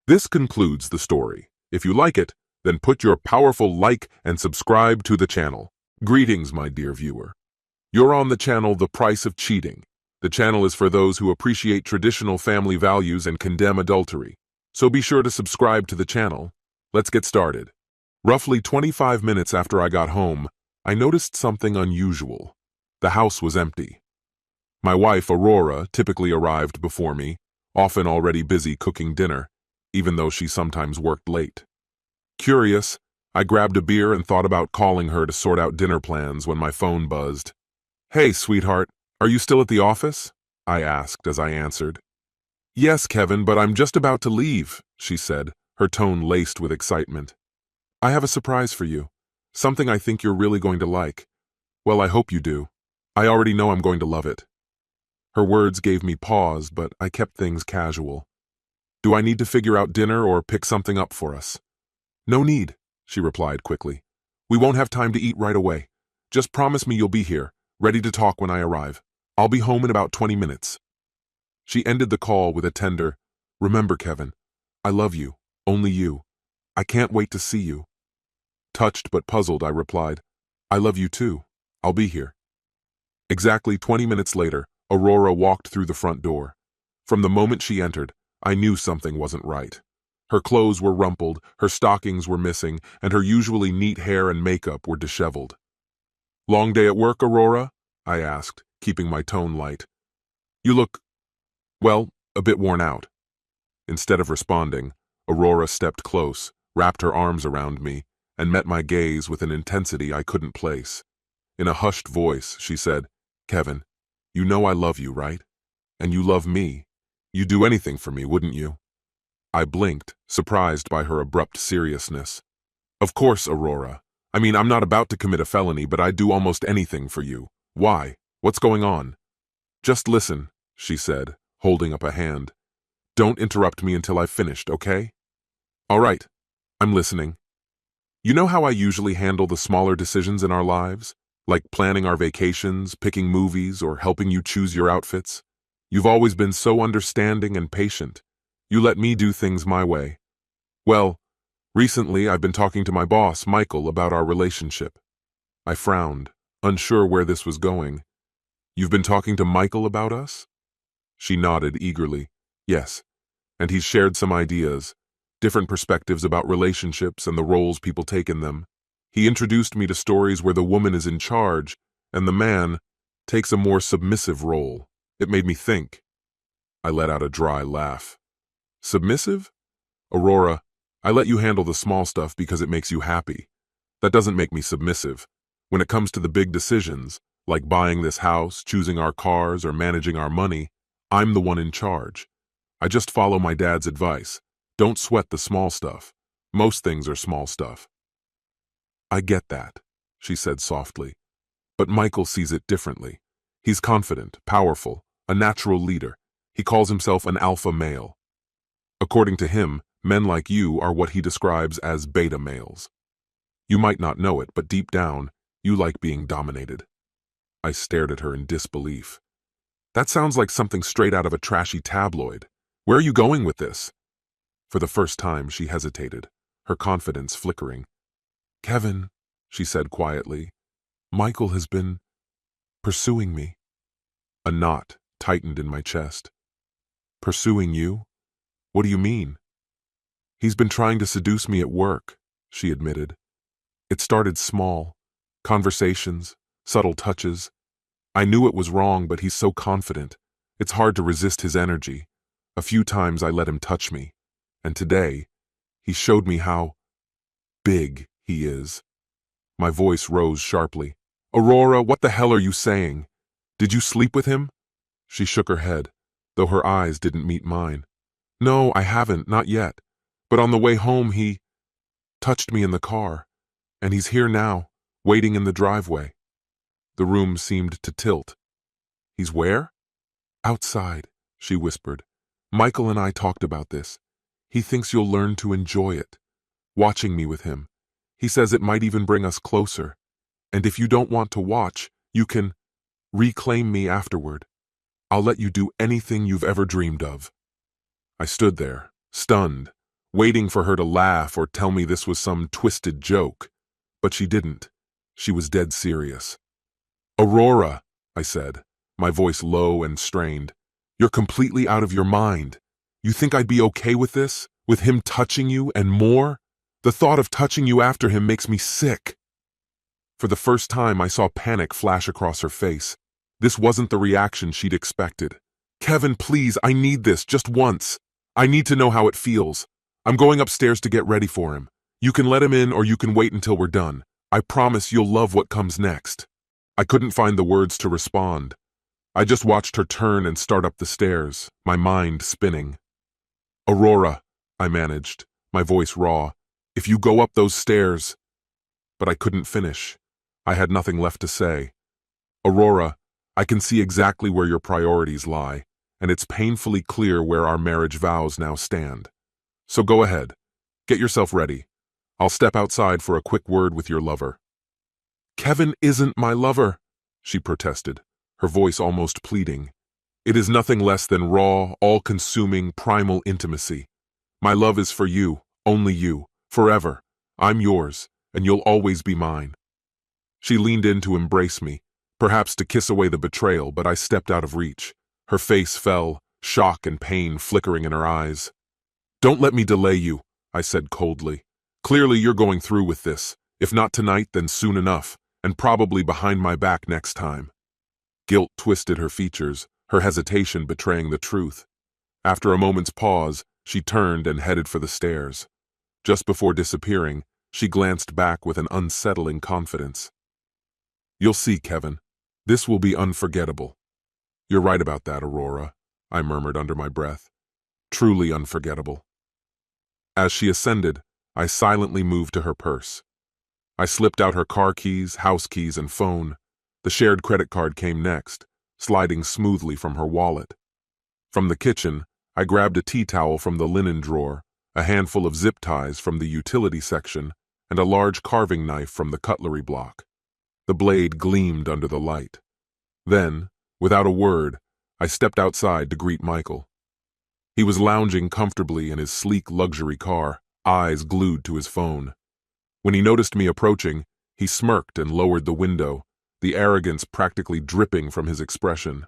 This concludes the story. If you like it, then put your powerful like and subscribe to the channel. Greetings, my dear viewer. You're on the channel The Price of Cheating. The channel is for those who appreciate traditional family values and condemn adultery. So be sure to subscribe to the channel. Let's get started. Roughly 25 minutes after I got home, I noticed something unusual. The house was empty. My wife, Aurora, typically arrived before me, often already busy cooking dinner, even though she sometimes worked late. Curious, I grabbed a beer and thought about calling her to sort out dinner plans when my phone buzzed. "Hey, sweetheart, are you still at the office?" I asked as I answered. "Yes, Kevin, but I'm just about to leave," she said, her tone laced with excitement. "I have a surprise for you, something I think you're really going to like. Well, I hope you do. I already know I'm going to love it." Her words gave me pause, but I kept things casual. "Do I need to figure out dinner or pick something up for us?" "No need," she replied quickly. "We won't have time to eat right away. Just promise me you'll be here, ready to talk when I arrive. I'll be home in about 20 minutes. She ended the call with a tender, "Remember, Kevin, I love you, only you. I can't wait to see you." Touched but puzzled, I replied, "I love you too. I'll be here." Exactly 20 minutes later, Aurora walked through the front door. From the moment she entered, I knew something wasn't right. Her clothes were rumpled, her stockings were missing, and her usually neat hair and makeup were disheveled. "Long day at work, Aurora?" I asked, keeping my tone light. "You look, well, a bit worn out." Instead of responding, Aurora stepped close, wrapped her arms around me, and met my gaze with an intensity I couldn't place. In a hushed voice, she said, "Kevin, you know I love you, right? And you love me. You'd do anything for me, wouldn't you?" I blinked, surprised by her abrupt seriousness. "Of course, Aurora. I mean, I'm not about to commit a felony, but I'd do almost anything for you. Why? What's going on?" "Just listen," she said, holding up a hand. "Don't interrupt me until I've finished, okay?" "All right, I'm listening." "You know how I usually handle the smaller decisions in our lives? Like planning our vacations, picking movies, or helping you choose your outfits? You've always been so understanding and patient. You let me do things my way. Well, recently I've been talking to my boss, Michael, about our relationship." I frowned, unsure where this was going. "You've been talking to Michael about us?" She nodded eagerly. "Yes, and he's shared some ideas, different perspectives about relationships and the roles people take in them. He introduced me to stories where the woman is in charge and the man takes a more submissive role. It made me think." I let out a dry laugh. "Submissive? Aurora, I let you handle the small stuff because it makes you happy. That doesn't make me submissive. When it comes to the big decisions, like buying this house, choosing our cars, or managing our money, I'm the one in charge. I just follow my dad's advice. Don't sweat the small stuff. Most things are small stuff." "I get that," she said softly. "But Michael sees it differently. He's confident, powerful, a natural leader. He calls himself an alpha male. According to him, men like you are what he describes as beta males. You might not know it, but deep down, you like being dominated." I stared at her in disbelief. "That sounds like something straight out of a trashy tabloid. Where are you going with this?" For the first time, she hesitated, her confidence flickering. "Kevin," she said quietly, "Michael has been pursuing me." A knot tightened in my chest. "Pursuing you? What do you mean?" "He's been trying to seduce me at work," she admitted. "It started small. Conversations, subtle touches. I knew it was wrong, but he's so confident. It's hard to resist his energy. A few times I let him touch me. And today, he showed me how big he is." My voice rose sharply. "Aurora, what the hell are you saying? Did you sleep with him?" She shook her head, though her eyes didn't meet mine. "No, I haven't, not yet. But on the way home, he touched me in the car. And he's here now, waiting in the driveway." The room seemed to tilt. "He's where?" "Outside," she whispered. "Michael and I talked about this. He thinks you'll learn to enjoy it, watching me with him. He says it might even bring us closer. And if you don't want to watch, you can reclaim me afterward. I'll let you do anything you've ever dreamed of." I stood there, stunned, waiting for her to laugh or tell me this was some twisted joke. But she didn't. She was dead serious. "Aurora," I said, my voice low and strained, "you're completely out of your mind. You think I'd be okay with this? With him touching you and more? The thought of touching you after him makes me sick." For the first time, I saw panic flash across her face. This wasn't the reaction she'd expected. "Kevin, please, I need this, just once. I need to know how it feels. I'm going upstairs to get ready for him. You can let him in or you can wait until we're done. I promise you'll love what comes next." I couldn't find the words to respond. I just watched her turn and start up the stairs, my mind spinning. "Aurora," I managed, my voice raw, "if you go up those stairs—" But I couldn't finish. I had nothing left to say. "Aurora, I can see exactly where your priorities lie, and it's painfully clear where our marriage vows now stand. So go ahead. Get yourself ready. I'll step outside for a quick word with your lover." "Kevin isn't my lover," she protested, her voice almost pleading. "It is nothing less than raw, all-consuming, primal intimacy. My love is for you, only you, forever. I'm yours, and you'll always be mine." She leaned in to embrace me, perhaps to kiss away the betrayal, but I stepped out of reach. Her face fell, shock and pain flickering in her eyes. "Don't let me delay you," I said coldly. "Clearly you're going through with this. If not tonight, then soon enough, and probably behind my back next time." Guilt twisted her features, her hesitation betraying the truth. After a moment's pause, she turned and headed for the stairs. Just before disappearing, she glanced back with an unsettling confidence. You'll see, Kevin. This will be unforgettable. You're right about that, Aurora, I murmured under my breath. Truly unforgettable. As she ascended, I silently moved to her purse. I slipped out her car keys, house keys, and phone. The shared credit card came next, sliding smoothly from her wallet. From the kitchen, I grabbed a tea towel from the linen drawer, a handful of zip ties from the utility section, and a large carving knife from the cutlery block. The blade gleamed under the light. Then, without a word, I stepped outside to greet Michael. He was lounging comfortably in his sleek luxury car, eyes glued to his phone. When he noticed me approaching, he smirked and lowered the window, the arrogance practically dripping from his expression.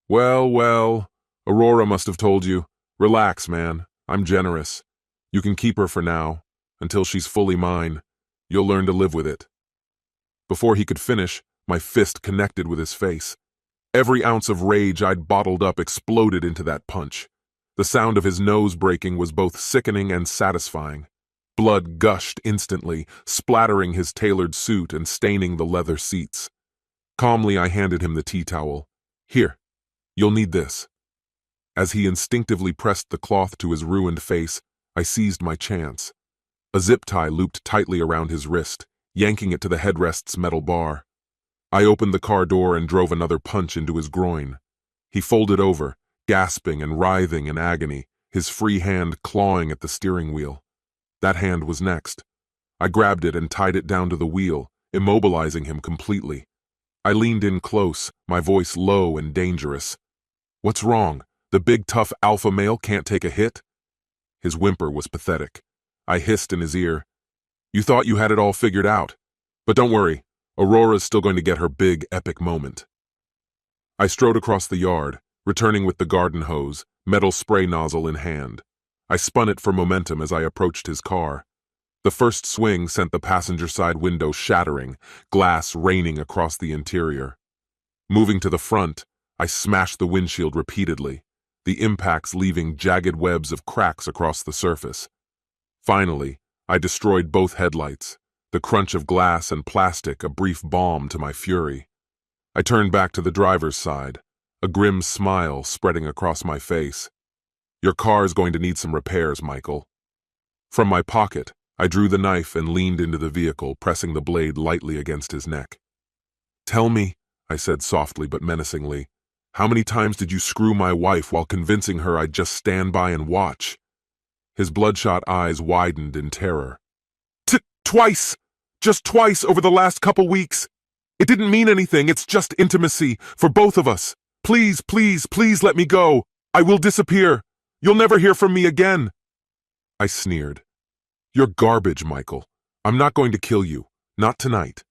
Well, Aurora must have told you. Relax, man. I'm generous. You can keep her for now, until she's fully mine. You'll learn to live with it. Before he could finish, my fist connected with his face. Every ounce of rage I'd bottled up exploded into that punch. The sound of his nose breaking was both sickening and satisfying. Blood gushed instantly, splattering his tailored suit and staining the leather seats. Calmly, I handed him the tea towel. Here, you'll need this. As he instinctively pressed the cloth to his ruined face, I seized my chance. A zip tie looped tightly around his wrist, yanking it to the headrest's metal bar. I opened the car door and drove another punch into his groin. He folded over, gasping and writhing in agony, his free hand clawing at the steering wheel. That hand was next. I grabbed it and tied it down to the wheel, immobilizing him completely. I leaned in close, my voice low and dangerous. What's wrong? The big tough alpha male can't take a hit? His whimper was pathetic. I hissed in his ear. You thought you had it all figured out. But don't worry, Aurora's still going to get her big, epic moment. I strode across the yard, returning with the garden hose, metal spray nozzle in hand. I spun it for momentum as I approached his car. The first swing sent the passenger side window shattering, glass raining across the interior. Moving to the front, I smashed the windshield repeatedly, the impacts leaving jagged webs of cracks across the surface. Finally, I destroyed both headlights, the crunch of glass and plastic a brief balm to my fury. I turned back to the driver's side, a grim smile spreading across my face. Your car's going to need some repairs, Michael. From my pocket, I drew the knife and leaned into the vehicle, pressing the blade lightly against his neck. Tell me, I said softly but menacingly, how many times did you screw my wife while convincing her I'd just stand by and watch? His bloodshot eyes widened in terror. Twice! Just twice over the last couple weeks. It didn't mean anything, it's just intimacy, for both of us. Please, please, please let me go. I will disappear. You'll never hear from me again. I sneered. You're garbage, Michael. I'm not going to kill you. Not tonight.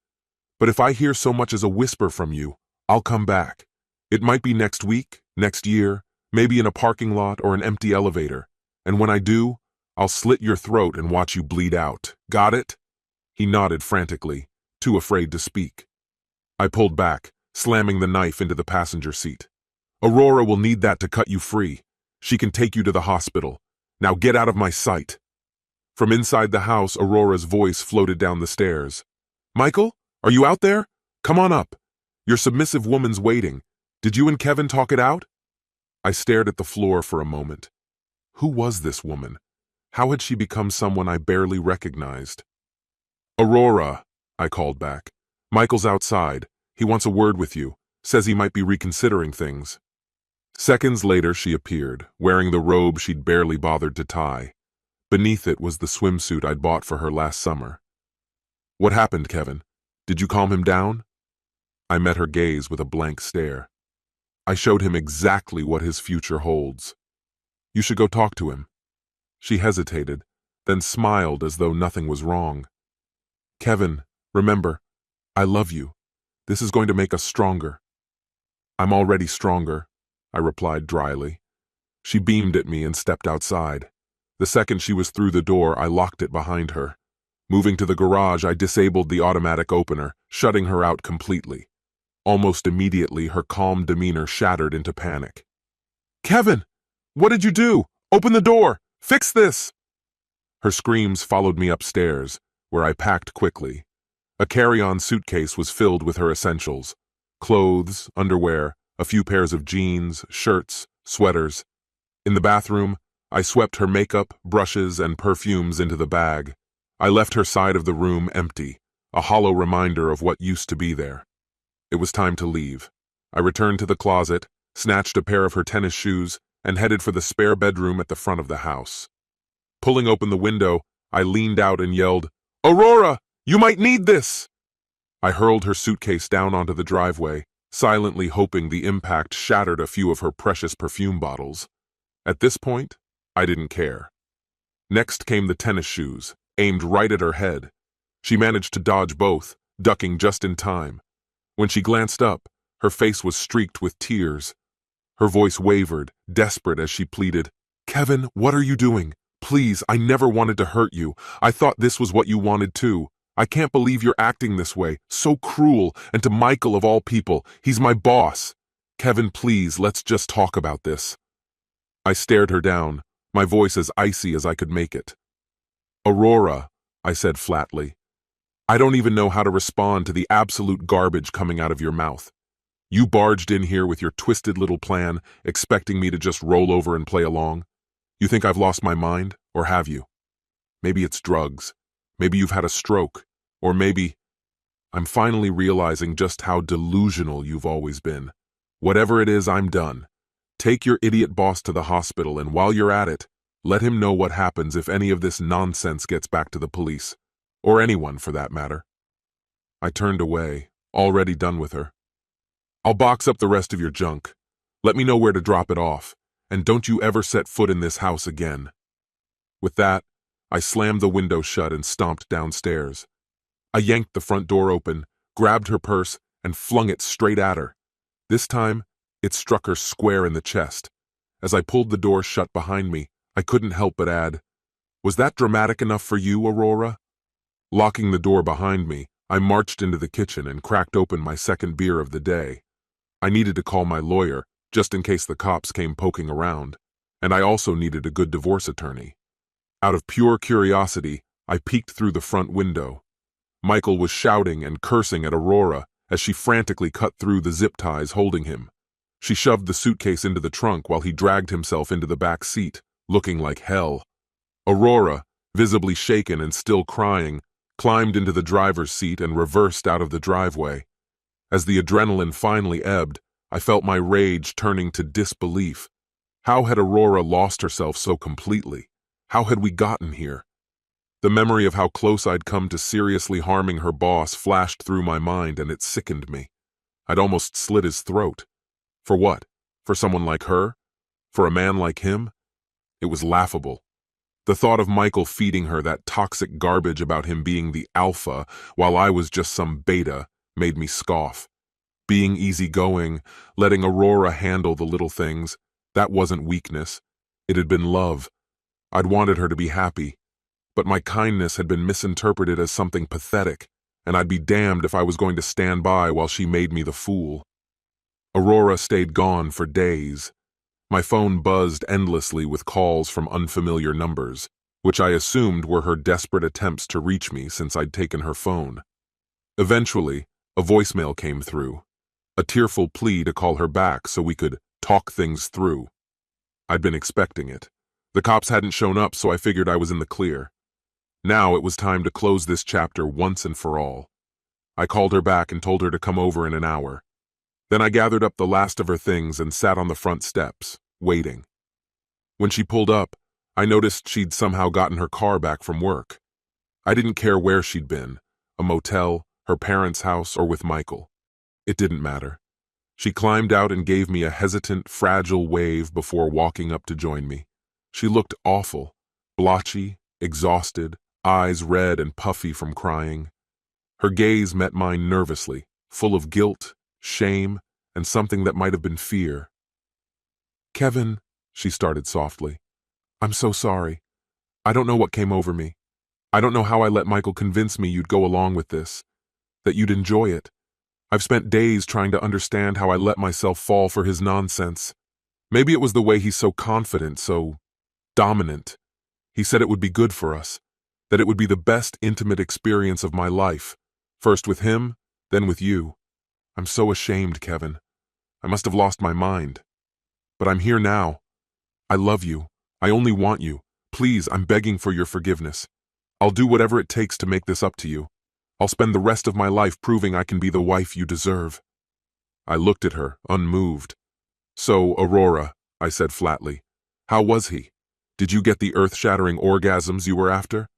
But if I hear so much as a whisper from you, I'll come back. It might be next week, next year, maybe in a parking lot or an empty elevator. And when I do, I'll slit your throat and watch you bleed out. Got it? He nodded frantically, too afraid to speak. I pulled back, slamming the knife into the passenger seat. Aurora will need that to cut you free. She can take you to the hospital. Now get out of my sight. From inside the house, Aurora's voice floated down the stairs. Michael, are you out there? Come on up. Your submissive woman's waiting. Did you and Kevin talk it out? I stared at the floor for a moment. Who was this woman? How had she become someone I barely recognized? Aurora, I called back. Michael's outside. He wants a word with you. Says he might be reconsidering things. Seconds later, she appeared, wearing the robe she'd barely bothered to tie. Beneath it was the swimsuit I'd bought for her last summer. What happened, Kevin? Did you calm him down? I met her gaze with a blank stare. I showed him exactly what his future holds. You should go talk to him. She hesitated, then smiled as though nothing was wrong. Kevin, remember, I love you. This is going to make us stronger. I'm already stronger, I replied dryly. She beamed at me and stepped outside. The second she was through the door, I locked it behind her. Moving to the garage, I disabled the automatic opener, shutting her out completely. Almost immediately, her calm demeanor shattered into panic. Kevin! What did you do? Open the door! Fix this! Her screams followed me upstairs, where I packed quickly. A carry-on suitcase was filled with her essentials: clothes, underwear, a few pairs of jeans, shirts, sweaters. In the bathroom, I swept her makeup, brushes, and perfumes into the bag. I left her side of the room empty, a hollow reminder of what used to be there. It was time to leave. I returned to the closet, snatched a pair of her tennis shoes, and headed for the spare bedroom at the front of the house. Pulling open the window, I leaned out and yelled, "Aurora, you might need this!" I hurled her suitcase down onto the driveway, silently hoping the impact shattered a few of her precious perfume bottles. At this point, I didn't care. Next came the tennis shoes, aimed right at her head. She managed to dodge both, ducking just in time. When she glanced up, her face was streaked with tears. Her voice wavered, desperate as she pleaded, "Kevin, what are you doing? Please, I never wanted to hurt you. I thought this was what you wanted too. I can't believe you're acting this way. So cruel, and to Michael of all people. He's my boss. Kevin, please, let's just talk about this." I stared her down, my voice as icy as I could make it. "Aurora," I said flatly, "I don't even know how to respond to the absolute garbage coming out of your mouth. You barged in here with your twisted little plan, expecting me to just roll over and play along. You think I've lost my mind, or have you? Maybe it's drugs. Maybe you've had a stroke. Or maybe I'm finally realizing just how delusional you've always been. Whatever it is, I'm done. Take your idiot boss to the hospital, and while you're at it, let him know what happens if any of this nonsense gets back to the police. Or anyone, for that matter." I turned away, already done with her. "I'll box up the rest of your junk. Let me know where to drop it off, and don't you ever set foot in this house again." With that, I slammed the window shut and stomped downstairs. I yanked the front door open, grabbed her purse, and flung it straight at her. This time, it struck her square in the chest. As I pulled the door shut behind me, I couldn't help but add, "Was that dramatic enough for you, Aurora?" Locking the door behind me, I marched into the kitchen and cracked open my second beer of the day. I needed to call my lawyer, just in case the cops came poking around, and I also needed a good divorce attorney. Out of pure curiosity, I peeked through the front window. Michael was shouting and cursing at Aurora as she frantically cut through the zip ties holding him. She shoved the suitcase into the trunk while he dragged himself into the back seat, looking like hell. Aurora, visibly shaken and still crying, climbed into the driver's seat and reversed out of the driveway. As the adrenaline finally ebbed, I felt my rage turning to disbelief. How had Aurora lost herself so completely? How had we gotten here? The memory of how close I'd come to seriously harming her boss flashed through my mind, and it sickened me. I'd almost slit his throat. For what? For someone like her? For a man like him? It was laughable. The thought of Michael feeding her that toxic garbage about him being the alpha while I was just some beta made me scoff. Being easygoing, letting Aurora handle the little things, that wasn't weakness. It had been love. I'd wanted her to be happy. But my kindness had been misinterpreted as something pathetic, and I'd be damned if I was going to stand by while she made me the fool. Aurora stayed gone for days. My phone buzzed endlessly with calls from unfamiliar numbers, which I assumed were her desperate attempts to reach me since I'd taken her phone. Eventually, a voicemail came through, a tearful plea to call her back so we could talk things through. I'd been expecting it. The cops hadn't shown up, so I figured I was in the clear. Now it was time to close this chapter once and for all. I called her back and told her to come over in an hour. Then I gathered up the last of her things and sat on the front steps, waiting. When she pulled up, I noticed she'd somehow gotten her car back from work. I didn't care where she'd been, a motel, her parents' house, or with Michael. It didn't matter. She climbed out and gave me a hesitant, fragile wave before walking up to join me. She looked awful, blotchy, exhausted, eyes red and puffy from crying. Her gaze met mine nervously, full of guilt, shame, and something that might have been fear. "Kevin," she started softly, "I'm so sorry. I don't know what came over me. I don't know how I let Michael convince me you'd go along with this, that you'd enjoy it. I've spent days trying to understand how I let myself fall for his nonsense. Maybe it was the way he's so confident, so dominant. He said it would be good for us, that it would be the best intimate experience of my life, First with him, then with you. I'm so ashamed, Kevin. I must have lost my mind. But I'm here now. I love you. I only want you. Please, I'm begging for your forgiveness. I'll do whatever it takes to make this up to you. I'll spend the rest of my life proving I can be the wife you deserve. I looked at her, unmoved. So, Aurora, I said flatly, how was he? Did you get the earth-shattering orgasms you were after?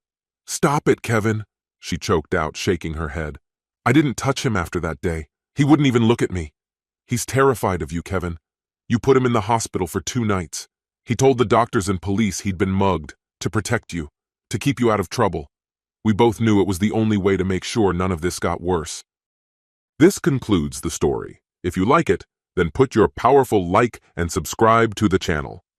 Stop it, Kevin, she choked out, shaking her head. I didn't touch him after that day. He wouldn't even look at me. He's terrified of you, Kevin. You put him in the hospital for 2 nights. He told the doctors and police he'd been mugged, to protect you, to keep you out of trouble. We both knew it was the only way to make sure none of this got worse. This concludes the story. If you like it, then put your powerful like and subscribe to the channel.